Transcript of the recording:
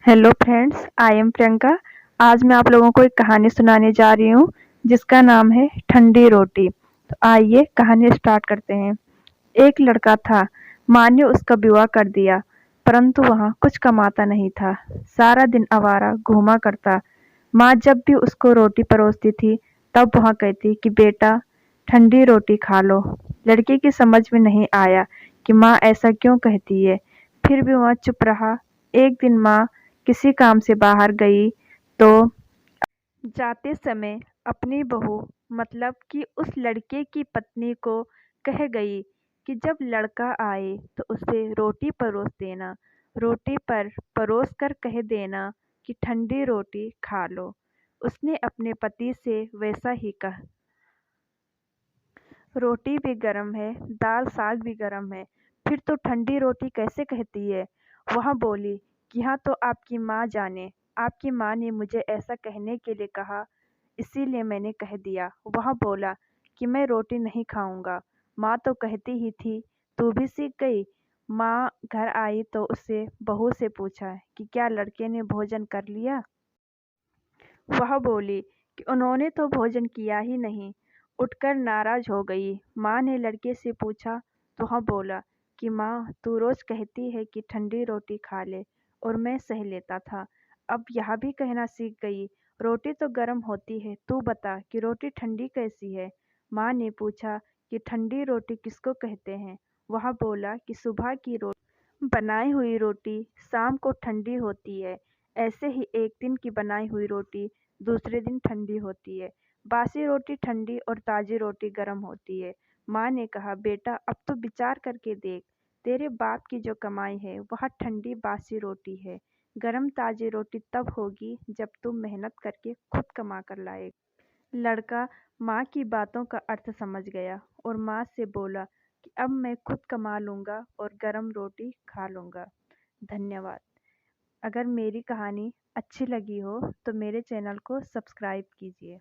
Hello friends, I am Priyanka. आज मैं आप लोगों को एक कहानी सुनाने जा रही हूँ जिसका नाम है ठंडी रोटी। तो आइए कहानी स्टार्ट करते हैं। एक लड़का था। माँ ने उसका विवाह कर दिया, परंतु वह कुछ कमाता नहीं था। सारा दिन आवारा घूमा करता। माँ जब भी उसको रोटी परोसती थी तब वह कहती कि बेटा ठंडी रोटी खा लो। लड़के की समझ में नहीं आया कि माँ ऐसा क्यों कहती है। फिर भी वह चुप रहा। एक दिन माँ किसी काम से बाहर गई तो जाते समय अपनी बहू मतलब कि उस लड़के की पत्नी को कह गई कि जब लड़का आए तो उसे रोटी परोस देना। रोटी पर परोस कर कह देना कि ठंडी रोटी खा लो। उसने अपने पति से वैसा ही कहा। रोटी भी गरम है, दाल साग भी गरम है, फिर तो ठंडी रोटी कैसे कहती है। वह बोली कि हाँ तो आपकी माँ जाने। आपकी माँ ने मुझे ऐसा कहने के लिए कहा, इसीलिए मैंने कह दिया। वह बोला कि मैं रोटी नहीं खाऊंगा। माँ तो कहती ही थी। तू भी सीख गई। माँ घर आई तो उससे बहू से पूछा कि क्या लड़के ने भोजन कर लिया। वह बोली कि उन्होंने तो भोजन किया ही नहीं। उठकर नाराज हो गई। माँ ने लड़के से पूछा तो वह बोला कि माँ तू रोज कहती है कि ठंडी रोटी खा ले और मैं सह लेता था। अब यह भी कहना सीख गई। रोटी तो गर्म होती है, तू बता कि रोटी ठंडी कैसी है। माँ ने पूछा कि ठंडी रोटी किसको कहते हैं। वह बोला कि सुबह की रोटी बनाई हुई रोटी शाम को ठंडी होती है। ऐसे ही एक दिन की बनाई हुई रोटी दूसरे दिन ठंडी होती है। बासी रोटी ठंडी और ताज़ी रोटी गर्म होती है। माँ ने कहा बेटा अब तो विचार करके देख। तेरे बाप की जो कमाई है वह ठंडी बासी रोटी है। गर्म ताज़ी रोटी तब होगी जब तू मेहनत करके खुद कमा कर लाएगा। लड़का माँ की बातों का अर्थ समझ गया और माँ से बोला कि अब मैं खुद कमा लूँगा और गर्म रोटी खा लूँगा। धन्यवाद। अगर मेरी कहानी अच्छी लगी हो तो मेरे चैनल को सब्सक्राइब कीजिए।